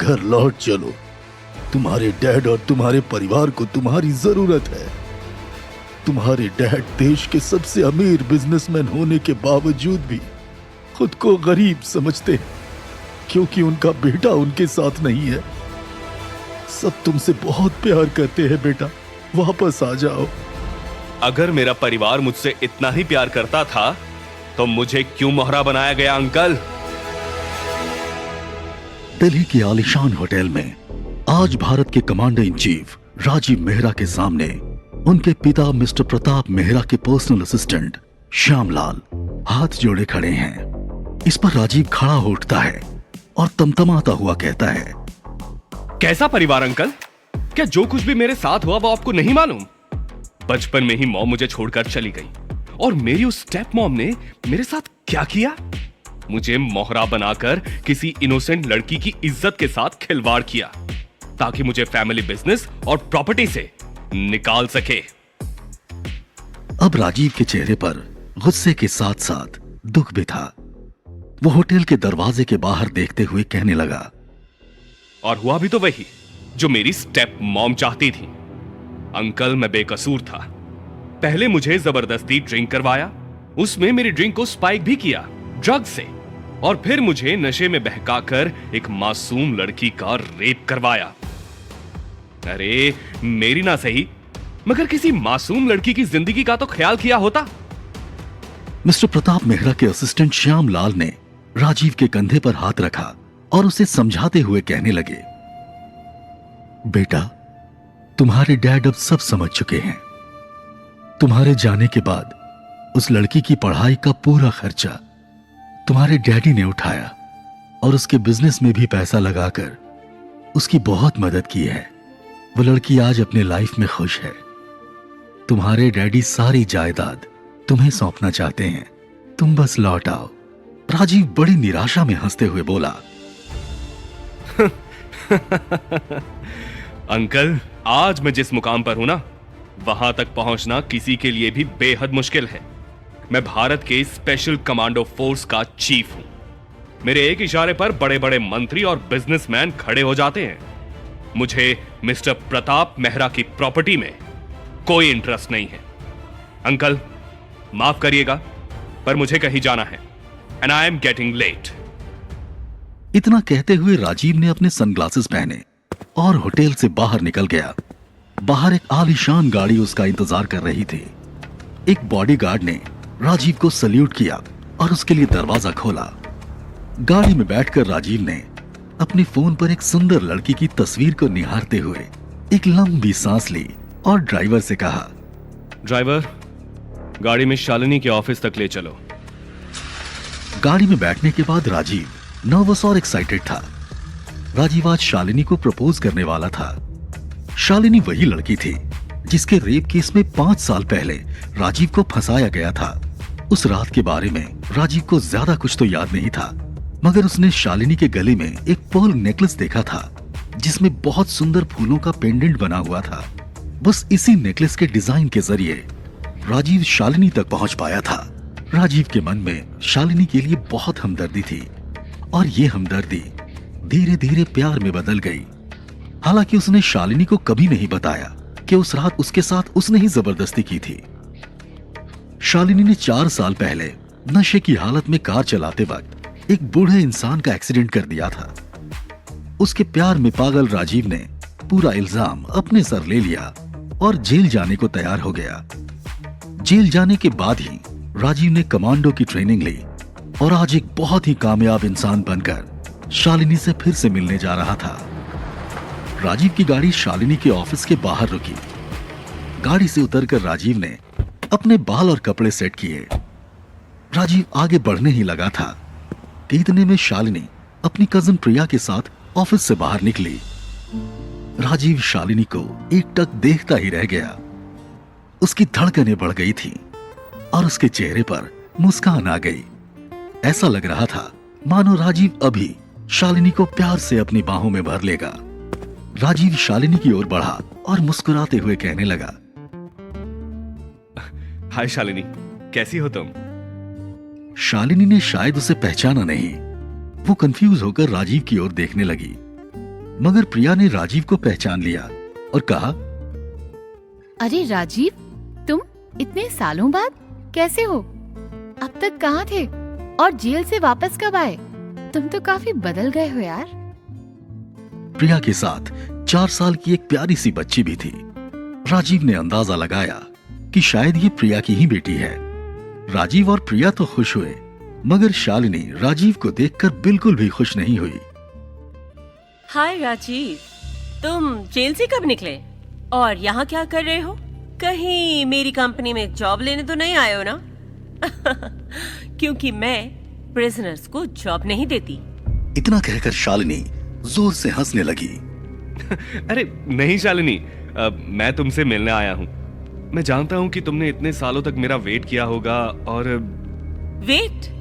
घर लौट चलो। तुम्हारे डैड और तुम्हारे परिवार को तुम्हारी जरूरत है। तुम्हारे डैड देश के सबसे अमीर बिजनेसमैन होने के बावजूद भी खुद को गरीब समझते हैं क्योंकि उनका बेटा उनके साथ नहीं है। सब तुमसे बहुत प्यार करते हैं बेटा, वापस आ जाओ। अगर मेरा परिवार मुझसे इतना ही प्यार करता था तो मुझे क्यों मोहरा बनाया गया अंकल? दिल्ली की आलीशान होटल में आज भारत के commander in chief Rajiv Mehra के सामने उनके पिता मिस्टर प्रताप मेहरा के पर्सनल असिस्टेंट श्यामलाल हाथ जोड़े खड़े हैं। इस पर राजीव खड़ा हो उठता है और तमतमाता हुआ कहता है, कैसा परिवार अंकल? क्या जो कुछ भी मेरे साथ हुआ वो आपको नहीं मालूम? बचपन में ही मॉम मुझे छोड़कर चली गई और मेरी उस स्टेप मॉम ने मेरे साथ क्या किया? मुझे मोहरा बनाकर किसी इनोसेंट लड़की की इज्जत के साथ खिलवाड़ किया ताकि मुझे फैमिली बिजनेस और प्रॉपर्टी से निकाल सके। अब राजीव के चेहरे पर गुस्से के साथ साथ दुख भी था। वो होटल के दरवाजे के बाहर देखते हुए कहने लगा, और हुआ भी तो वही जो मेरी स्टेप मॉम चाहती थी। अंकल, मैं बेकसूर था। पहले मुझे जबरदस्ती ड्रिंक करवाया, उसमें मेरी ड्रिंक को स्पाइक भी किया ड्रग से, और फिर मुझे नशे में बहकाकर एक मासूम लड़की का रेप करवाया। अरे मेरी ना सही मगर किसी मासूम लड़की की जिंदगी का तो ख्याल किया होता। मिस्टर प्रताप मेहरा के असिस्टेंट श्यामलाल ने राजीव के कंधे पर हाथ रखा और उसे समझाते हुए कहने लगे, बेटा, तुम्हारे डैड अब सब समझ चुके हैं। तुम्हारे जाने के बाद उस लड़की की पढ़ाई का पूरा खर्चा तुम्हारे डैडी ने उठाया और उसके बिजनेस में भी पैसा लगाकर उसकी बहुत मदद की है। वो लड़की आज अपने लाइफ में खुश है। तुम्हारे डैडी सारी जायदाद तुम्हें सौंपना चाहते हैं, तुम बस लौट आओ। राजीव बड़ी निराशा में हंसते हुए बोला, अंकल, आज मैं जिस मुकाम पर हूं ना, वहां तक पहुंचना किसी के लिए भी बेहद मुश्किल है। मैं भारत के स्पेशल कमांडो फोर्स का चीफ हूं। मेरे एक इशारे पर बड़े बड़े मंत्री और बिजनेसमैन खड़े हो जाते हैं। मुझे मिस्टर प्रताप मेहरा की प्रॉपर्टी में कोई इंटरेस्ट नहीं है। अंकल, माफ करिएगा पर मुझे कहीं जाना है and I am getting late. इतना कहते हुए राजीव ने अपने सनग्लासेस पहने और होटल से बाहर निकल गया। बाहर एक आलीशान गाड़ी उसका इंतजार कर रही थी। एक बॉडीगार्ड ने राजीव को सल्यूट किया और उसके लिए दरवाजा खोला। गाड़ी में बैठकर राजीव ने अपने फोन पर एक सुंदर लड़की की तस्वीर को निहारते हुए एक लंबी सांस ली और ड्राइवर से कहा, ड्राइवर, गाड़ी में शालिनी के ऑफिस तक ले चलो। गाड़ी में बैठने के बाद राजीव नर्वस और एक्साइटेड था। राजीव आज शालिनी को प्रपोज करने वाला था। शालिनी वही लड़की थी जिसके रेप केस में 5 साल पहले राजीव को फंसाया गया था। उस रात के बारे में राजीव को ज्यादा कुछ तो याद नहीं था, मगर उसने शालिनी के गले में एक पर्ल नेकलेस देखा था जिसमें बहुत सुंदर फूलों का पेंडेंट बना हुआ था। बस इसी नेकलेस के डिजाइन के जरिए राजीव शालिनी तक पहुंच पाया था। राजीव के मन में शालिनी के लिए बहुत हमदर्दी थी और ये हमदर्दी धीरे धीरे प्यार में बदल गई। हालांकि उसने शालिनी को कभी नहीं बताया कि उस रात उसके साथ उसने ही जबरदस्ती की थी। शालिनी ने 4 साल पहले नशे की हालत में कार चलाते वक्त एक बूढ़े इंसान का एक्सीडेंट कर दिया था। उसके प्यार में पागल राजीव ने पूरा इल्जाम अपने सर ले लिया और जेल जाने को तैयार हो गया। जेल जाने के बाद ही राजीव ने कमांडो की ट्रेनिंग ली और आज एक बहुत ही कामयाब इंसान बनकर शालिनी से फिर से मिलने जा रहा था। राजीव की गाड़ी शालिनी के ऑफिस के बाहर रुकी। गाड़ी से उतरकर राजीव ने अपने बाल और कपड़े सेट किए। राजीव आगे बढ़ने ही लगा था कि इतने में शालिनी अपनी कजन प्रिया के साथ ऑफिस से बाहर निकली। राजीव शालिनी को एकटक देखता ही रह गया। उसकी धड़कनें बढ़ गई थी और उसके चेहरे पर मुस्कान आ गई। ऐसा लग रहा था मानो राजीव अभी शालिनी को प्यार से अपनी बाहों में भर लेगा। राजीव शालिनी की ओर बढ़ा और मुस्कुराते हुए कहने लगा, हाय शालिनी, कैसी हो तुम? शालिनी ने शायद उसे पहचाना नहीं। वो कंफ्यूज होकर राजीव की ओर देखने लगी। मगर प्रिया ने राजीव को पहचान लिया और कहा, अरे राजीव, तुम इतने सालों बाद कैसे हो? अब तक कहाँ थे और जेल से वापस कब आए? तुम तो काफी बदल गए हो यार। प्रिया के साथ 4 साल की एक प्यारी सी बच्ची भी थी। राजीव ने अंदाजा लगाया कि शायद ये प्रिया की ही बेटी है। राजीव और प्रिया तो खुश हुए, मगर शालिनी राजीव को देखकर बिल्कुल भी खुश नहीं हुई। हाय राजीव, तुम जेल से कब निकले और यहाँ क्या कर रहे हो? कहीं मेरी कंपनी में जॉब लेने तो नहीं आए हो ना? क्योंकि मैं प्रिजनर्स को जॉब नहीं देती। इतना कहकर शालिनी जोर से हंसने लगी। अरे नहीं शालिनी, मैं तुमसे मिलने आया हूँ। मैं जानता हूँ कि तुमने इतने सालों तक मेरा वेट किया होगा और वेट?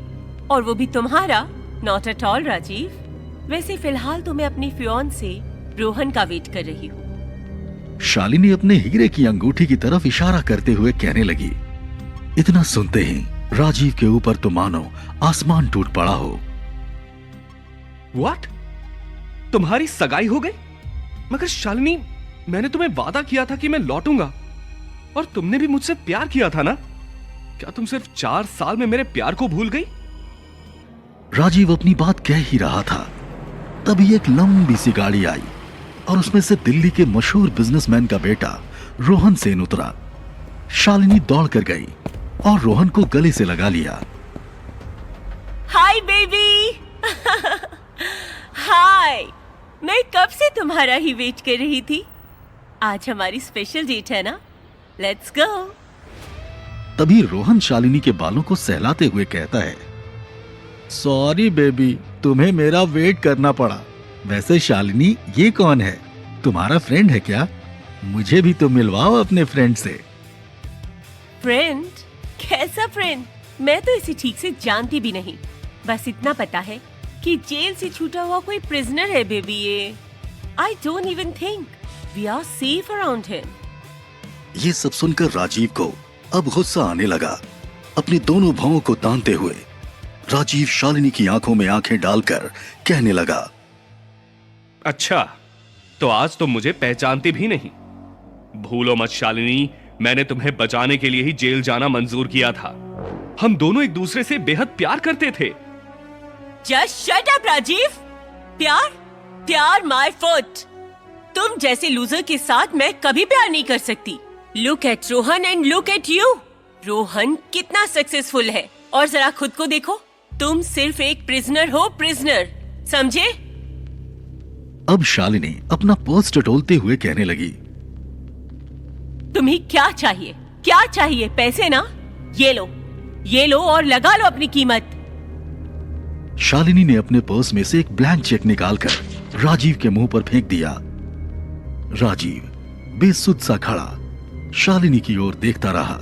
और वो भी तुम्हारा? Not at all Rajiv. वैसे फिलहाल तो मैं अपनी फियांसे रोहन का वेट कर रही हूँ। शालिनी अपने हीरे की अंगूठी की तरफ इशारा करते हुए कहने लगी। इतना सुनते ही राजीव के ऊपर तो मानो आसमान टूट पड़ा हो। व्हाट? तुम्हारी सगाई हो गई? मगर शालिनी, मैंने तुम्हें वादा किया था कि मैं लौटूंगा और तुमने भी मुझसे प्यार किया था ना? क्या तुम सिर्फ 4 साल में मेरे प्यार को भूल गई? राजीव अपनी बात कह ही रहा था, तभी एक लंबी सी गाड़ी आई और उसमें से दिल्ली के मशहूर बिजनेसमैन का बेटा रोहन सेन उतरा। शालिनी दौड़ कर गई और रोहन को गले से लगा लिया। Hi baby. हाय, मैं कब से तुम्हारा ही वेट कर रही थी। आज हमारी स्पेशल डेट है ना? Let's go. तभी रोहन शालिनी के बालों को सहलाते हुए कहता है, सॉरी बेबी, तुम्हें मेरा वेट करना पड़ा। वैसे शालिनी, ये कौन है? तुम्हारा फ्रेंड है क्या? मुझे भी तो मिलवाओ अपने फ्रेंड से। फ्रेंड? कैसा फ्रेंड? मैं तो इसे ठीक से जानती भी नहीं। बस इतना पता है कि जेल से छूटा हुआ कोई प्रिजनर है बेबी ये। I don't even think we are safe around him. ये सब सुनकर राजीव को अब गुस्सा आने लगा। अपने दोनों भावों को तानते हुए राजीव शालिनी की आंखों में आंखें डालकर कहने लगा, अच्छा, तो आज तुम मुझे पहचानती भी नहीं। भूलो मत शालिनी, मैंने तुम्हें बचाने के लिए ही जेल जाना मंजूर किया था। हम दोनों एक दूसरे से बेहद प्यार करते थे। Just shut up Rajiv. प्यार? प्यार माय फुट। तुम जैसे लूजर के साथ मैं कभी प्यार नहीं कर सकती। Look at Rohan and look at you. Rohan कितना सक्सेसफुल है और जरा खुद को देखो। तुम सिर्फ एक प्रिजनर हो, प्रिजनर, समझे? अब शालिनी अपना पर्स टटोलते हुए कहने लगी, तुम्हें क्या चाहिए? क्या चाहिए? पैसे ना? ये लो और लगा लो अपनी कीमत। शालिनी ने अपने पर्स में से एक ब्लैंक चेक निकालकर राजीव के मुंह पर फेंक दिया। राजीव बेसुध सा खड़ा शालिनी की ओर देखता रहा।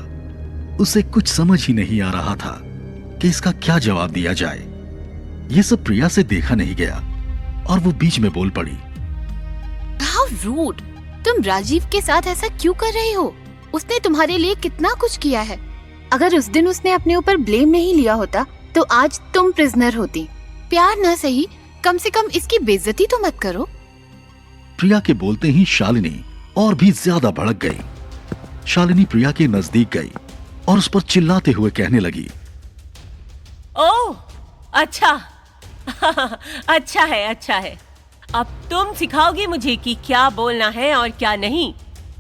उसे कुछ समझ ही नहीं आ रहा था कि इसका क्या जवाब दिया जाए। ये सब प्रिया से देखा नहीं गया और वो बीच में बोल पड़ी, हाउ रूड! तुम राजीव के साथ ऐसा क्यों कर रही हो? उसने तुम्हारे लिए कितना कुछ किया है। अगर उस दिन उसने अपने ऊपर ब्लेम नहीं लिया होता तो आज तुम प्रिजनर होती। प्यार ना सही, कम से कम इसकी बेइज्जती तो मत करो। प्रिया के बोलते ही शालिनी और भी ज्यादा भड़क गई। शालिनी प्रिया के नजदीक गई और उस पर चिल्लाते हुए कहने लगी, ओह, अच्छा। अच्छा है। अब तुम सिखाओगी मुझे कि क्या बोलना है और क्या नहीं।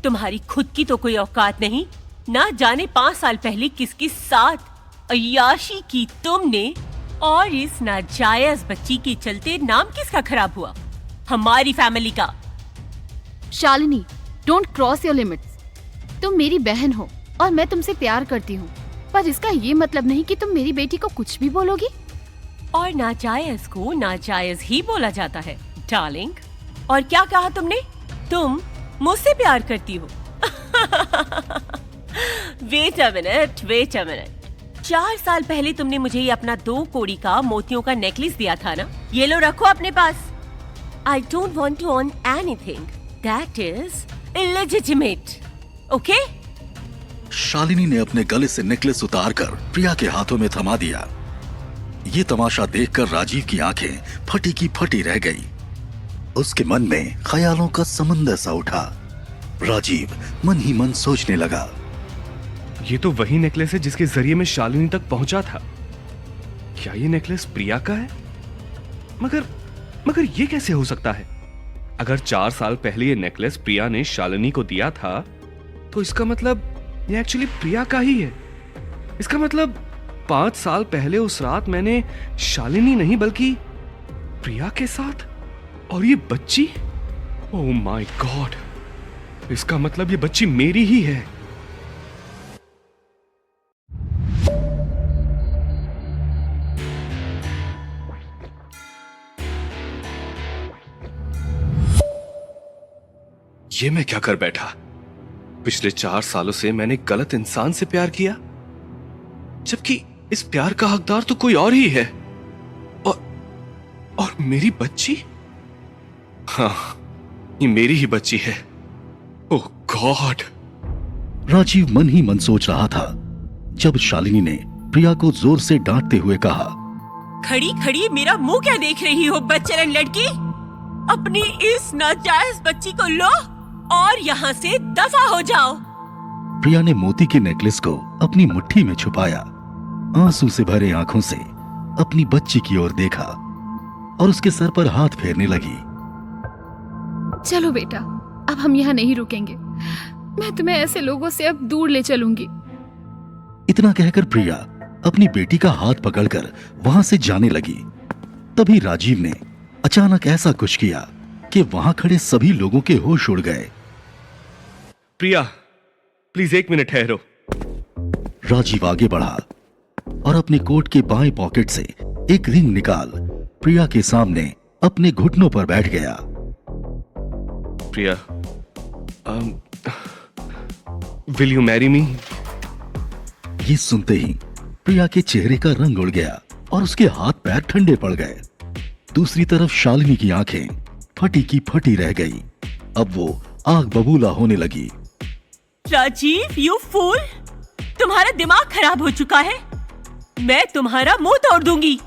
तुम्हारी खुद की तो कोई औकात नहीं। ना जाने 5 साल पहले किसके साथ अय्याशी की तुमने, और इस नाजायज बच्ची के चलते नाम किसका खराब हुआ? हमारी फैमिली का। Shalini, don't cross your limits. तुम मेरी बहन हो और मैं तुमसे प्यार करती हूँ, पर इसका ये मतलब नहीं कि तुम मेरी बेटी को कुछ भी बोलोगी। और नाजायज को नाजायज ही बोला जाता है डार्लिंग। और क्या कहा तुमने? तुम मुझसे प्यार करती हो? Wait a minute. 4 साल पहले तुमने मुझे ये अपना 2 कौड़ी का मोतियों का नेकलेस दिया था ना? ये लो, रखो अपने पास। I don't want to own anything that is illegitimate. Okay? Shalini ने अपने गले से नेकलेस उतारकर प्रिया के हाथों में थमा दिया। ये तमाशा देखकर राजीव की आंखें फटी की फटी रह गई। उसके मन में ख्यालों का समंदर सा उठा। राजीव मन ही मन सोचने लगा, ये तो वही नेकलेस है जिसके जरिए मैं शालिनी तक पहुंचा था। क्या ये नेकलेस प्रिया का है? मगर ये कैसे हो सकता है? अगर 4 साल पहले ये नेकलेस प्रिया ने शालिनी को दिया था, तो इसका मतलब ये एक्चुअली प्रिया का ही है। इसका मतलब 5 साल पहले उस रात मैंने शालिनी नहीं बल्कि प्रिया के साथ, और ये बच्ची, ओह माय गॉड, इसका मतलब ये बच्ची मेरी ही है। ये मैं क्या कर बैठा? पिछले 4 सालों से मैंने गलत इंसान से प्यार किया, जबकि इस प्यार का हकदार तो कोई और ही है। और मेरी बच्ची, हाँ, ये मेरी ही बच्ची है। ओह गॉड। राजीव मन ही मन सोच रहा था जब शालिनी ने प्रिया को जोर से डांटते हुए कहा, खड़ी खड़ी मेरा मुंह क्या देख रही हो बच्चन लड़की? अपनी इस नाजायज बच्ची को लो और यहाँ से दफा हो जाओ। प्रिया ने मोती के नेकलेस को अपनी मुट्ठी में छुपाया, आंसू से भरे आंखों से अपनी बच्ची की ओर देखा और उसके सर पर हाथ फेरने लगी। चलो बेटा, अब हम यहाँ नहीं रुकेंगे। मैं तुम्हें ऐसे लोगों से अब दूर ले चलूंगी। इतना कहकर प्रिया अपनी बेटी का हाथ पकड़कर वहां से जाने लगी। तभी राजीव ने अचानक ऐसा कुछ किया कि वहां खड़े सभी लोगों के होश उड़ गए। प्रिया, प्लीज 1 मिनट ठहरो। राजीव आगे बढ़ा और अपने कोट के बाएं पॉकेट से एक रिंग निकाल प्रिया के सामने अपने घुटनों पर बैठ गया। प्रिया, विल यू मैरी मी? ये सुनते ही प्रिया के चेहरे का रंग उड़ गया और उसके हाथ पैर ठंडे पड़ गए। दूसरी तरफ शालिनी की आंखें फटी की फटी रह गई। अब वो आग बबूला होने लगी। राजीव, यू फूल, तुम्हारा दिमाग खराब हो चुका है। मैं तुम्हारा मुंह तोड़ दूंगी।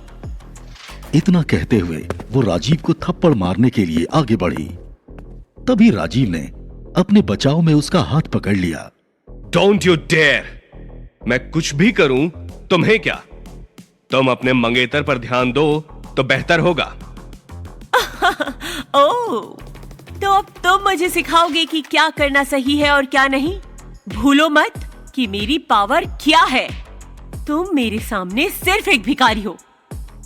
इतना कहते हुए वो राजीव को थप्पड़ मारने के लिए आगे बढ़ी। तभी राजीव ने अपने बचाव में उसका हाथ पकड़ लिया। Don't you dare! मैं कुछ भी करूं, तुम्हें क्या? तुम अपने मंगेतर पर ध्यान दो तो बेहतर होगा। ओह, तो अब तुम मुझे सिखाओगे कि क्या करना सही है और क्या नहीं। भूलो मत कि मेरी पावर क्या है। तुम मेरे सामने सिर्फ एक भिखारी हो।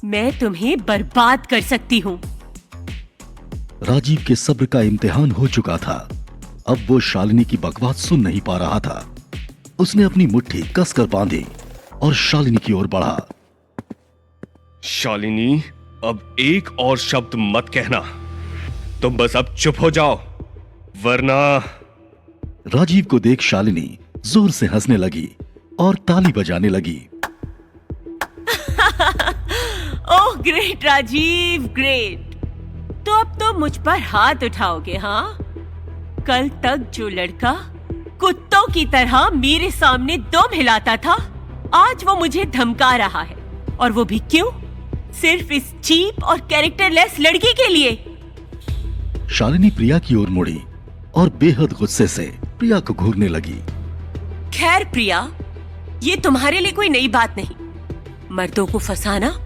मैं तुम्हें बर्बाद कर सकती हूँ। राजीव के सब्र का इम्तिहान हो चुका था। अब वो शालिनी की बकवास सुन नहीं पा रहा था। उसने अपनी मुट्ठी कसकर बांधी और शालिनी की ओर बढ़ा। शालिनी, अब एक और शब्द मत कहना। तुम बस अब चुप हो जाओ, वरना। राजीव को देख शालिनी जोर से हंसने लगी और ताली बजाने लगी। Oh great Rajiv, great. तो अब तो मुझ पर हाथ उठाओगे, हाँ? कल तक जो लड़का कुत्तों की तरह मेरे सामने दम हिलाता था, आज वो मुझे धमका रहा है। और वो भी क्यों? सिर्फ इस चीप और कैरेक्टरलेस लड़की के लिए। शालिनी प्रिया की ओर मुड़ी और बेहद गुस्से से प्रिया को घूरने लगी। खैर प्रिया, ये तुम्हारे लिए कोई नई बात नहीं। मर्दों को फंसाना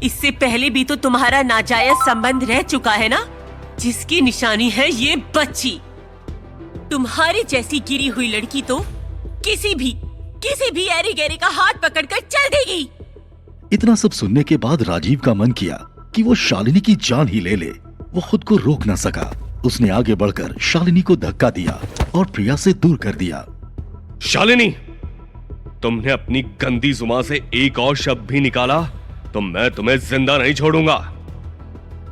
इससे पहले भी तो तुम्हारा नाजायज संबंध रह चुका है ना, जिसकी निशानी है ये बच्ची। तुम्हारी जैसी गिरी हुई लड़की तो किसी भी एरी गैरी का हाथ पकड़कर चल देगी। इतना सब सुनने के बाद राजीव का मन किया कि वो शालिनी की जान ही ले ले। वो खुद को रोक न सका। उसने आगे बढ़कर शालिनी को धक्का दिया और प्रिया से दूर कर दिया। शालिनी, तुमने अपनी गंदी जुबान से एक और शब्द भी निकाला तो मैं तुम्हें जिंदा नहीं छोड़ूंगा।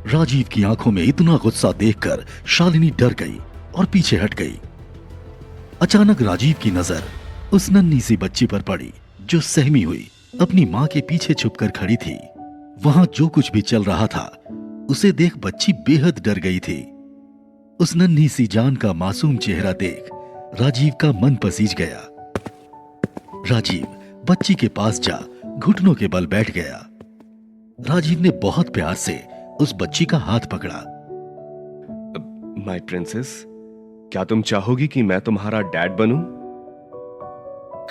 राजीव की आंखों में इतना गुस्सा देखकर शालिनी डर गई और पीछे हट गई। अचानक राजीव की नजर उस नन्ही सी बच्ची पर पड़ी जो सहमी हुई अपनी माँ के पीछे छुपकर खड़ी थी। वहां जो कुछ भी चल रहा था उसे देख बच्ची बेहद डर गई थी। उस नन्ही सी जान का मासूम चेहरा देख राजीव का मन पसीज गया। राजीव बच्ची के पास जा घुटनों के बल बैठ गया। राजीव ने बहुत प्यार से उस बच्ची का हाथ पकड़ा। माय प्रिंसेस, क्या तुम चाहोगी कि मैं तुम्हारा डैड बनूं?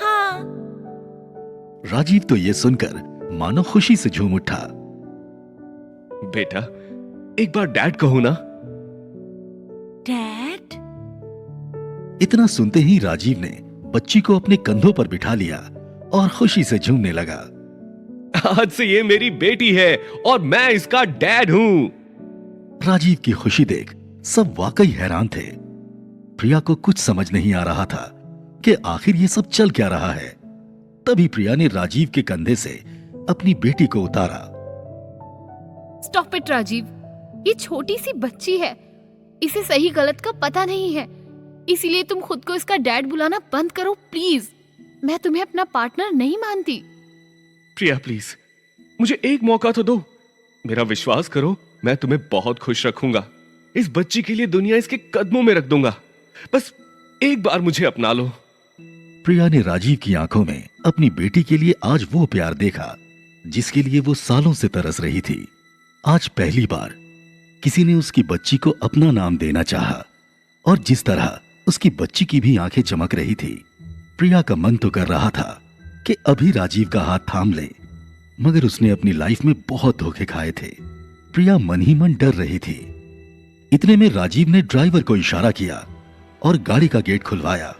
हाँ। राजीव तो ये सुनकर मानो खुशी से झूम उठा। बेटा, एक बार डैड कहो ना। डैड? इतना सुनते ही राजीव ने बच्ची को अपने कंधों पर बिठा लिया और खुशी से झूमने लगा। आज से ये मेरी बेटी है और मैं इसका डैड हूं। राजीव की खुशी देख सब वाकई हैरान थे। प्रिया को कुछ समझ नहीं आ रहा था कि आखिर ये सब चल क्या रहा है। तभी प्रिया ने राजीव के कंधे से अपनी बेटी को उतारा। स्टॉप इट राजीव, ये छोटी सी बच्ची है, इसे सही गलत का पता नहीं है, इसीलिए तुम खुद को इसका डैड बुलाना बंद करो प्लीज। मैं तुम्हें अपना पार्टनर नहीं मानती। प्रिया प्लीज, मुझे एक मौका तो दो। मेरा विश्वास करो, मैं तुम्हें बहुत खुश रखूंगा। इस बच्ची के लिए दुनिया इसके कदमों में रख दूंगा। बस एक बार मुझे अपना लो। प्रिया ने राजीव की आंखों में अपनी बेटी के लिए आज वो प्यार देखा जिसके लिए वो सालों से तरस रही थी। आज पहली बार किसी ने उसकी बच्ची को अपना नाम देना चाहा, और जिस तरह उसकी बच्ची की भी आंखें चमक रही थी, प्रिया का मन तो कर रहा था कि अभी राजीव का हाथ थाम ले, मगर उसने अपनी लाइफ में बहुत धोखे खाए थे। प्रिया मन ही मन डर रही थी। इतने में राजीव ने ड्राइवर को इशारा किया और गाड़ी का गेट खुलवाया।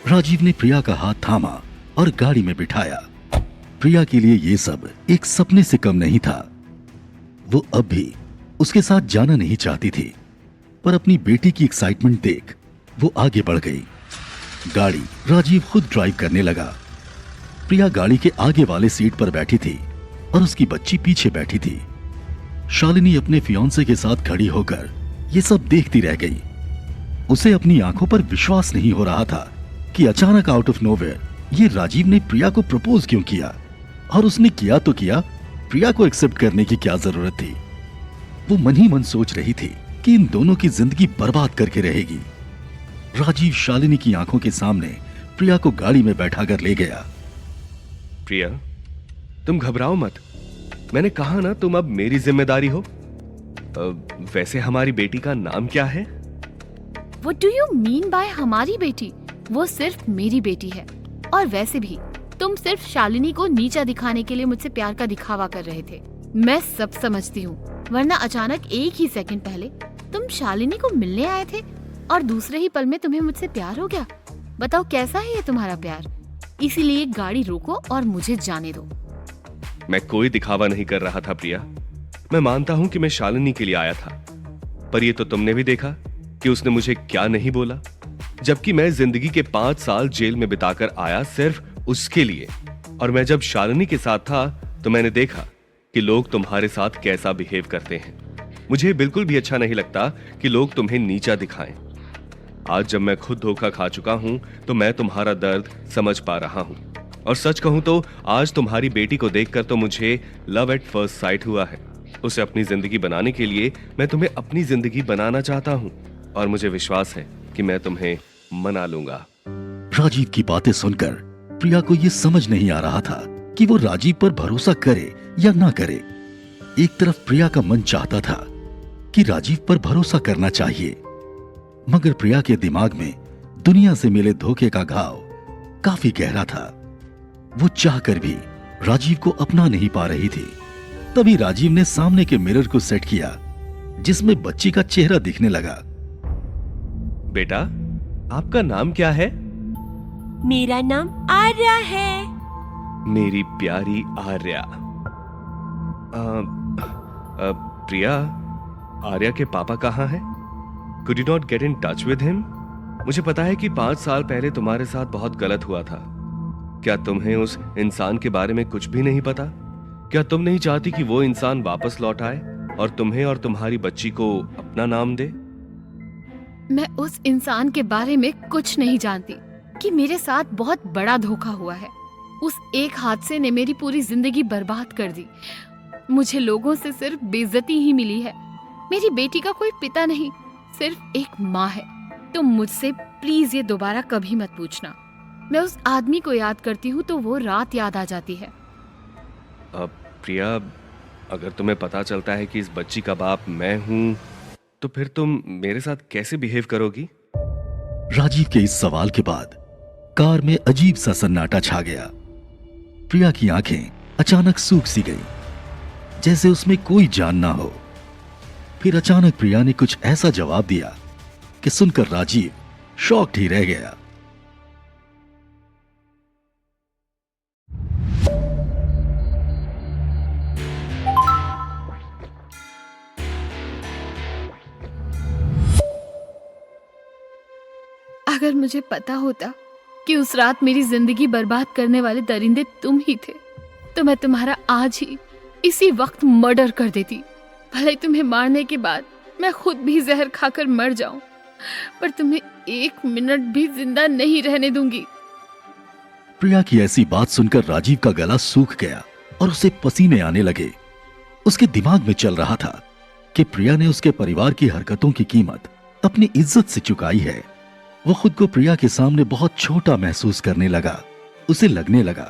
राजीव ने प्रिया का हाथ थामा और गाड़ी में बिठाया। प्रिया के लिए ये सब एक सपने से कम नहीं था। वो अब भी उसके साथ जाना नहीं चाहती थी, पर अपनी बेटी की एक्साइटमेंट देख वो आगे बढ़ गई। गाड़ी राजीव खुद ड्राइव करने लगा। प्रिया गाड़ी के आगे वाले सीट पर बैठी थी और उसकी बच्ची पीछे बैठी थी। शालिनी अपने फियांसे के साथ खड़ी होकर ये सब देखती रह गई। उसे अपनी आंखों पर विश्वास नहीं हो रहा था कि अचानक आउट ऑफ नोवेयर ये राजीव ने प्रिया को प्रपोज क्यों किया, और उसने किया तो किया, प्रिया को एक्सेप्ट करने की क्या जरूरत थी। वो मन ही मन सोच रही थी कि इन दोनों की जिंदगी बर्बाद करके रहेगी। राजीव शालिनी की आंखों के सामने प्रिया को गाड़ी में बैठाकर ले गया। प्रिया, तुम घबराओ मत। मैंने कहा ना, तुम अब मेरी जिम्मेदारी हो। वैसे हमारी बेटी का नाम क्या है? What do you mean by हमारी बेटी? वो सिर्फ मेरी बेटी है। और वैसे भी तुम सिर्फ शालिनी को नीचा दिखाने के लिए मुझसे प्यार का दिखावा कर रहे थे। मैं सब समझती हूँ, वरना अचानक एक ही सेकंड पहले तुम शालिनी को मिलने आए थे और दूसरे ही पल में तुम्हें मुझसे प्यार हो गया। बताओ कैसा है ये तुम्हारा प्यार? इसीलिए गाड़ी रोको और मुझे जाने दो। मैं कोई दिखावा नहीं कर रहा था प्रिया। मैं मानता हूं कि मैं शालिनी के लिए आया था, पर ये तो तुमने भी देखा कि उसने मुझे क्या नहीं बोला, जबकि मैं जिंदगी के 5 साल जेल में बिताकर आया सिर्फ उसके लिए। और मैं जब शालिनी के साथ था तो मैंने देखा कि लोग तुम्हारे साथ कैसा बिहेव करते हैं। मुझे बिल्कुल भी अच्छा नहीं लगता कि लोग तुम्हें नीचा दिखाएं। आज जब मैं खुद धोखा खा चुका हूं तो मैं तुम्हारा दर्द समझ पा रहा हूं। और सच कहूं तो आज तुम्हारी बेटी को देखकर तो मुझे लव एट फर्स्ट साइट हुआ है। उसे अपनी जिंदगी बनाने के लिए मैं तुम्हें अपनी जिंदगी बनाना चाहता हूं, और मुझे विश्वास है कि मैं तुम्हें मना लूंगा। राजीव की बातें सुनकर प्रिया को यह समझ नहीं आ रहा था कि वो राजीव पर भरोसा करे या ना करे। एक तरफ प्रिया का मन चाहता था कि राजीव पर भरोसा करना चाहिए, मगर प्रिया के दिमाग में दुनिया से मिले धोखे का घाव काफी गहरा था। वो चाहकर भी राजीव को अपना नहीं पा रही थी। तभी राजीव ने सामने के मिरर को सेट किया जिसमें बच्ची का चेहरा दिखने लगा। बेटा, आपका नाम क्या है? मेरा नाम आर्या है। मेरी प्यारी आर्या। प्रिया, आर्या के पापा कहाँ हैं? Could you not get in touch with him? मुझे पता है कि 5 साल पहले तुम्हारे साथ बहुत गलत हुआ था। क्या तुम्हें उस इंसान के बारे में कुछ भी नहीं पता? क्या तुम नहीं चाहती कि वो इंसान वापस लौट आए और तुम्हें और तुम्हारी बच्ची को अपना नाम दे? मैं उस इंसान के बारे में कुछ नहीं जानती कि मेरे साथ बहुत बड़ा धोखा हुआ है। उस एक हादसे ने मेरी पूरी जिंदगी बर्बाद कर दी। मुझे लोगों से सिर्फ बेइज्जती ही मिली है। मेरी बेटी का कोई पिता नहीं, सिर्फ एक माँ है। तुम मुझसे प्लीज ये दोबारा कभी मत पूछना। मैं उस आदमी को याद करती हूँ तो वो रात याद आ जाती है। प्रिया, अगर तुम्हें पता चलता है कि इस बच्ची का बाप मैं हूँ तो फिर तुम मेरे साथ कैसे बिहेव करोगी? राजीव के इस सवाल के बाद कार में अजीब सा सन्नाटा छा गया। प्रिया की आंखें अचानक सूख सी गईं, जैसे उसमें कोई जान ना हो। फिर अचानक प्रिया ने कुछ ऐसा जवाब दिया कि सुनकर राजीव शॉक्ड ही रह गया। अगर मुझे पता होता कि उस रात मेरी जिंदगी बर्बाद करने वाले दरिंदे तुम ही थे, तो मैं तुम्हारा आज ही इसी वक्त मर्डर कर देती। भले ही तुम्हें मारने के बाद मैं खुद भी जहर खाकर मर जाऊं, पर तुम्हें 1 मिनट भी जिंदा नहीं रहने दूंगी। प्रिया की ऐसी बात सुनकर राजीव का गला सूख गया और उसे पसीने आने लगे। उसके दिमाग में चल रहा था कि प्रिया ने उसके परिवार की हरकतों की कीमत अपनी इज्जत से चुकाई है। वो खुद को प्रिया के सामने बहुत छोटा महसूस करने लगा। उसे लगने लगा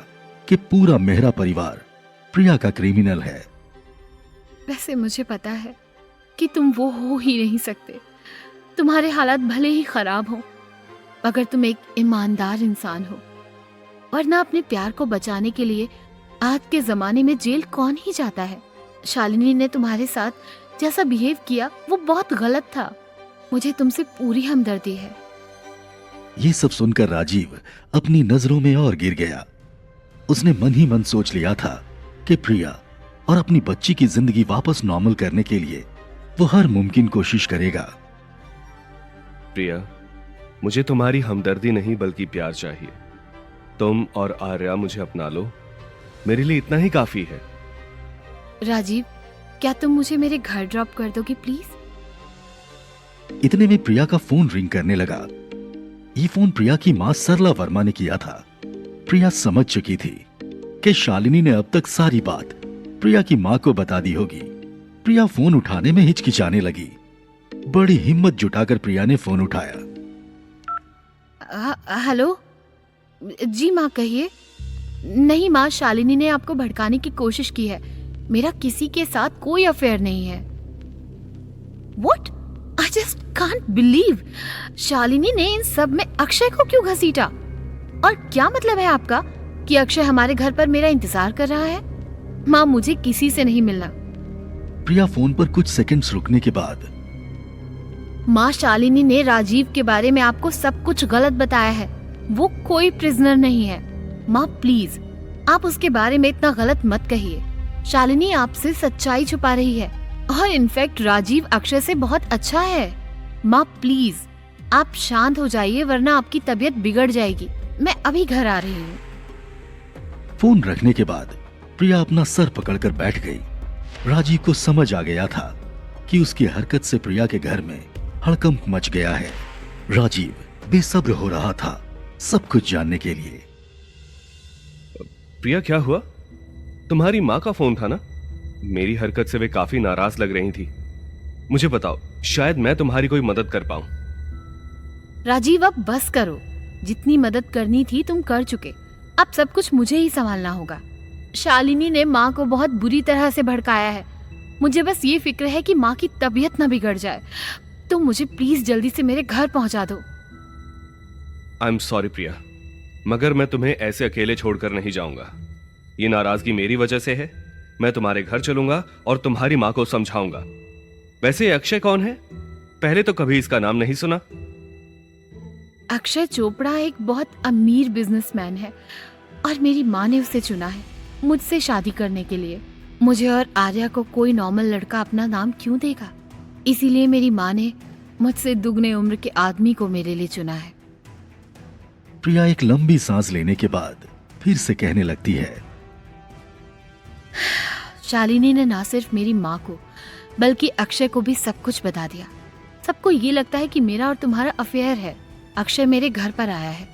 कि पूरा मेहरा परिवार प्रिया का क्रिमिनल है। वैसे मुझे पता है कि तुम वो हो ही नहीं सकते। तुम्हारे हालात भले ही खराब हो, मगर तुम एक ईमानदार इंसान हो, वरना अपने प्यार को बचाने के लिए आज के जमाने में जेल कौन ही जाता है। शालिनी ने तुम्हारे साथ जैसा बिहेव किया वो बहुत गलत था। मुझे तुमसे पूरी हमदर्दी है। ये सब सुनकर राजीव अपनी नजरों में और गिर गया। उसने मन ही मन सोच लिया था कि प्रिया और अपनी बच्ची की जिंदगी वापस नॉर्मल करने के लिए वो हर मुमकिन कोशिश करेगा। प्रिया, मुझे तुम्हारी हमदर्दी नहीं बल्कि प्यार चाहिए। तुम और आर्या मुझे अपना लो, मेरे लिए इतना ही काफी है। राजीव, क्या तुम मुझे मेरे घर ड्रॉप कर दोगे प्लीज? इतने में प्रिया का फोन रिंग करने लगा। ये फोन प्रिया की मां सरला वर्मा ने किया था। प्रिया समझ चुकी थी कि शालिनी ने अब तक सारी बात प्रिया की मां को बता दी होगी। प्रिया फोन उठाने में हिचकिचाने लगी। बड़ी हिम्मत जुटाकर प्रिया ने फोन उठाया। हेलो जी माँ, कहिए। नहीं माँ, शालिनी ने आपको भड़काने की कोशिश की है। मेरा किसी के साथ कोई अफेयर नहीं है। What? I just can't believe! Shalini ने इन सब में अक्षय को क्यों घसीटा? और क्या मतलब है आपका कि अक्षय हमारे घर पर मेरा इंतजार कर रहा है? माँ, मुझे किसी से नहीं मिलना। प्रिया फोन पर कुछ सेकंड्स रुकने के बाद, माँ, शालिनी ने राजीव के बारे में आपको सब कुछ गलत बताया है। वो कोई प्रिजनर नहीं है। माँ प्लीज, आप उसके बारे में इतना गलत मत कहिए। शालिनी आपसे सच्चाई छुपा रही है और इनफैक्ट राजीव अक्षय से बहुत अच्छा है। माँ प्लीज, आप शांत हो जाइए वरना आपकी तबीयत बिगड़ जाएगी। मैं अभी घर आ रही हूँ। फोन रखने के बाद प्रिया अपना सर पकड़कर बैठ गई। राजीव को समझ आ गया था कि उसकी हरकत से प्रिया के घर में हड़कंप मच गया है। राजीव बेसब्र हो रहा था सब कुछ जानने के लिए। प्रिया, क्या हुआ? तुम्हारी माँ का फोन था ना? मेरी हरकत से वे काफी नाराज लग रही थी। मुझे बताओ, शायद मैं तुम्हारी कोई मदद कर पाऊं। राजीव, अब बस करो। जितनी मदद करनी थी तुम कर चुके। अब सब कुछ मुझे ही संभालना होगा। शालिनी ने माँ को बहुत बुरी तरह से भड़काया है। मुझे बस ये फिक्र है कि माँ की तबीयत ना बिगड़ जाए। तो मुझे प्लीज जल्दी से मेरे घर पहुंचा दो। आई एम सॉरी प्रिया, मगर मैं तुम्हें ऐसे अकेले छोड़कर नहीं जाऊंगा। ये नाराजगी मेरी वजह से है। मैं तुम्हारे घर चलूंगा और तुम्हारी माँ को समझाऊंगा। वैसे अक्षय कौन है? पहले तो कभी इसका नाम नहीं सुना। अक्षय चोपड़ा एक बहुत अमीर बिजनेसमैन है और मेरी माँ ने उसे चुना है मुझसे शादी करने के लिए। मुझे और आर्या को कोई नॉर्मल लड़का अपना नाम क्यों देगा? इसीलिए मेरी माँ ने मुझसे दुगने उम्र के आदमी को मेरे लिए चुना है। प्रिया एक लंबी सांस लेने के बाद फिर से कहने लगती है, शालिनी ने ना सिर्फ मेरी माँ को बल्कि अक्षय को भी सब कुछ बता दिया। सबको ये लगता है कि मेरा और तुम्हारा अफेयर है। अक्षय मेरे घर पर आया है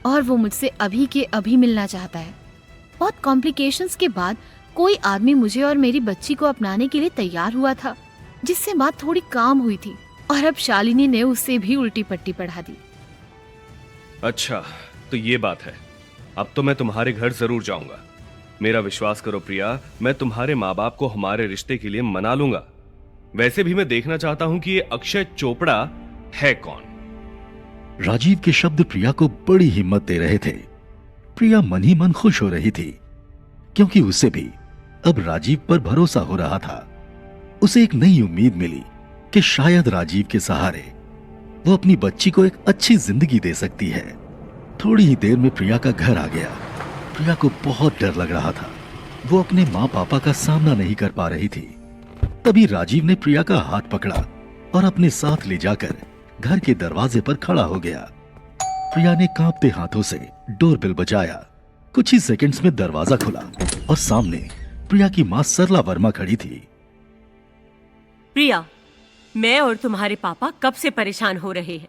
और वो मुझसे अभी के अभी मिलना चाहता है। बहुत कॉम्प्लिकेशंस के बाद कोई आदमी मुझे और मेरी बच्ची को अपनाने के लिए तैयार हुआ था, जिससे बात थोड़ी काम हुई थी। और अब शालिनी ने उससे भी उल्टी पट्टी पढ़ा दी। अच्छा, तो ये बात है। अब तो मैं तुम्हारे घर जरूर जाऊंगा। मेरा विश्वास करो प्रिया, मैं तुम्हारे माँ बाप को हमारे रिश्ते के लिए मना लूंगा। वैसे भी मैं देखना चाहता हूं कि ये अक्षय चोपड़ा है कौन। राजीव के शब्द प्रिया को बड़ी हिम्मत दे रहे थे। प्रिया मन ही मन खुश हो रही थी, क्योंकि उसे भी अब राजीव पर भरोसा हो रहा था। उसे एक नई उम्मीद मिली कि शायद राजीव के सहारे वो अपनी बच्ची को एक अच्छी जिंदगी दे सकती है। थोड़ी ही देर में प्रिया का घर आ गया। प्रिया को बहुत डर लग रहा था। वो अपने माँ पापा का सामना नहीं कर पा रही थी। तभी राजीव ने प्रिया का हाथ पकड़ा और अपने साथ ले जाकर घर के दरवाजे पर खड़ा हो गया। प्रिया ने कांपते हाथों से डोरबेल बजाया। कुछ ही सेकंड्स में दरवाजा खुला और सामने प्रिया की मां सरला वर्मा खड़ी थी। प्रिया, मैं और तुम्हारे पापा कब से परेशान हो रहे हैं।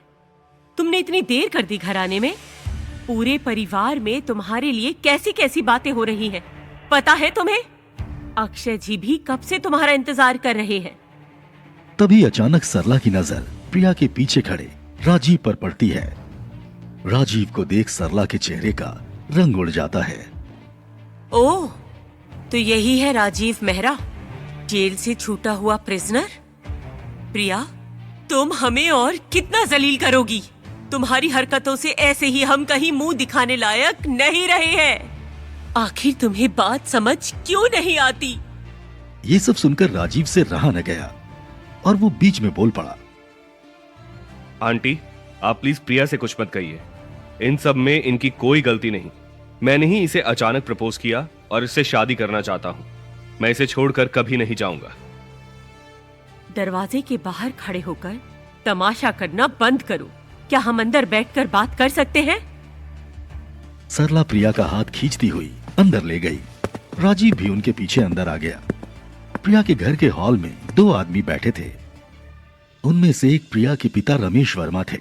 तुमने इतनी देर कर दी घर आने में। पूरे परिवार में तुम्हारे लिए कैसी कैसी बातें हो रही हैं, पता है तुम्हें? अक्षय जी भी कब से तुम्हारा इंतजार कर रहे हैं। तभी अचानक सरला की नजर प्रिया के पीछे खड़े राजीव पर पड़ती है। राजीव को देख सरला के चेहरे का रंग उड़ जाता है। ओह, तो यही है राजीव मेहरा, जेल से छूटा हुआ प्रिजनर। प्रिया, तुम हमें और कितना जलील करोगी? तुम्हारी हरकतों से ऐसे ही हम कहीं मुंह दिखाने लायक नहीं रहे हैं। आखिर तुम्हें बात समझ क्यों नहीं आती? ये सब सुनकर राजीव से रहा न गया और वो बीच में बोल पड़ा। आंटी, आप प्लीज प्रिया से कुछ मत कहिए। इन सब में इनकी कोई गलती नहीं। मैंने ही इसे अचानक प्रपोज किया और इससे शादी करना चाहता हूं। मैं इसे छोड़कर कभी नहीं जाऊंगा। दरवाजे के बाहर खड़े होकर तमाशा करना बंद करो। क्या हम अंदर बैठकर बात कर सकते हैं? सरला प्रिया का हाथ खींचती हुई अंदर ले गई। राजीव भी उनके पीछे अंदर आ गया। प्रिया के घर के हॉल में दो आदमी बैठे थे। उनमें से एक प्रिया के पिता रमेश वर्मा थे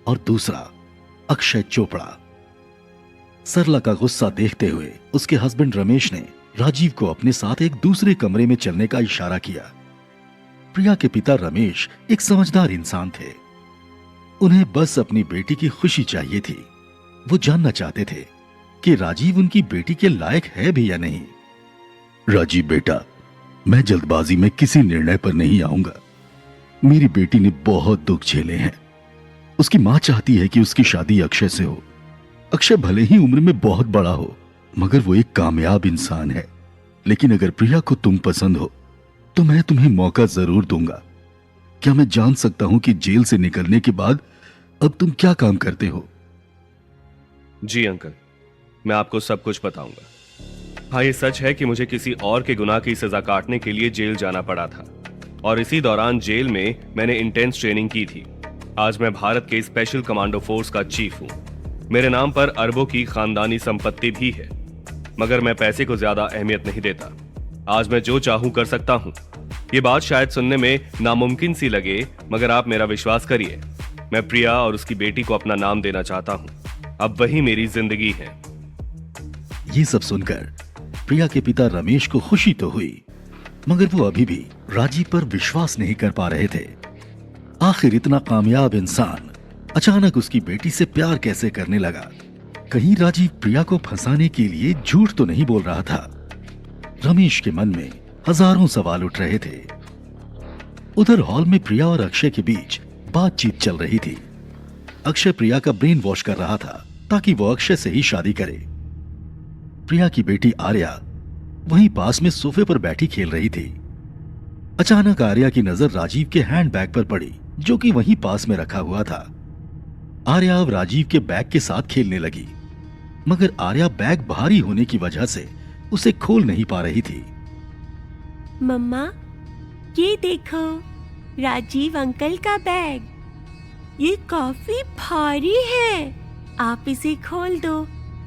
और दूसरा अक्षय चोपड़ा। सरला का गुस्सा देखते हुए उसके हस्बैंड रमेश ने राजीव को अपने साथ एक दूसरे कमरे में चलने का इशारा किया। प्रिया के पिता रमेश एक समझदार इंसान थे। उन्हें बस अपनी बेटी की खुशी चाहिए थी। वो जानना चाहते थे कि राजीव उनकी बेटी के लायक है भी या नहीं। राजीव बेटा, मैं जल्दबाजी में किसी निर्णय पर नहीं आऊंगा। मेरी बेटी ने बहुत दुख झेले हैं। उसकी मां चाहती है कि उसकी शादी अक्षय से हो। अक्षय भले ही उम्र में बहुत बड़ा हो, मगर वो एक कामयाब इंसान है। लेकिन अगर प्रिया को तुम पसंद हो तो मैं तुम्हें मौका जरूर दूंगा। क्या मैं जान सकता हूं कि जेल से निकलने के बाद अब तुम क्या काम करते हो? जी अंकल, मैं आपको सब कुछ बताऊंगा। हाँ, ये सच है कि मुझे किसी और के गुनाह की सजा काटने के लिए जेल जाना पड़ा था और इसी दौरान जेल में मैंने इंटेंस ट्रेनिंग की थी। आज मैं भारत के स्पेशल कमांडो फोर्स का चीफ हूँ। मेरे नाम पर अरबों की खानदानी संपत्ति भी है, मगर मैं पैसे को ज्यादा अहमियत नहीं देता। आज मैं जो चाहूं कर सकता हूं। ये बात शायद सुनने में नामुमकिन सी लगे, मगर आप मेरा विश्वास करिए। मैं प्रिया और उसकी बेटी को अपना नाम देना चाहता हूं। अब वही मेरी जिंदगी है। ये सब सुनकर प्रिया के पिता रमेश को खुशी तो हुई, मगर वो अभी भी राजीव पर विश्वास नहीं कर पा रहे थे। आखिर इतना कामयाब इंसान अचानक उसकी बेटी से प्यार कैसे करने लगा? कहीं राजीव प्रिया को फंसाने के लिए झूठ तो नहीं बोल रहा था? रमेश के मन में हजारों सवाल उठ रहे थे। उधर हॉल में प्रिया और अक्षय के बीच बातचीत चल रही थी। अक्षय प्रिया का ब्रेन वॉश कर रहा था ताकि वो अक्षय से ही शादी करे। प्रिया की बेटी आर्या वहीं पास में सोफे पर बैठी खेल रही थी। अचानक आर्या की नजर राजीव के हैंडबैग पर पड़ी, जो कि वहीं पास में रखा हुआ था। आर्या अब राजीव के बैग के साथ खेलने लगी, मगर आर्या बैग भारी होने की वजह से उसे खोल नहीं पा रही थी। मम्मा, ये देखो, राजीव अंकल का बैग। ये काफी भारी है। आप इसे खोल दो,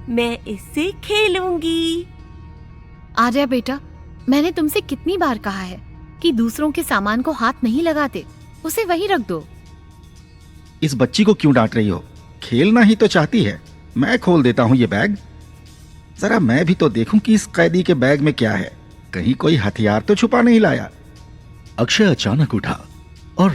मैं इससे खेलूंगी। आर्या बेटा, मैंने तुमसे कितनी बार कहा है कि दूसरों के सामान को हाथ नहीं लगाते, उसे वहीं रख दो। इस बच्ची को क्यों डांट रही हो? खेलना ही तो चाहती है। मैं खोल देता हूँ ये बैग। जरा मैं भी तो देखूं कि इस कैदी के बैग में क्या है। कहीं कोई हथियार तो छुपा नहीं लाया। अक्षय अचानक उठा और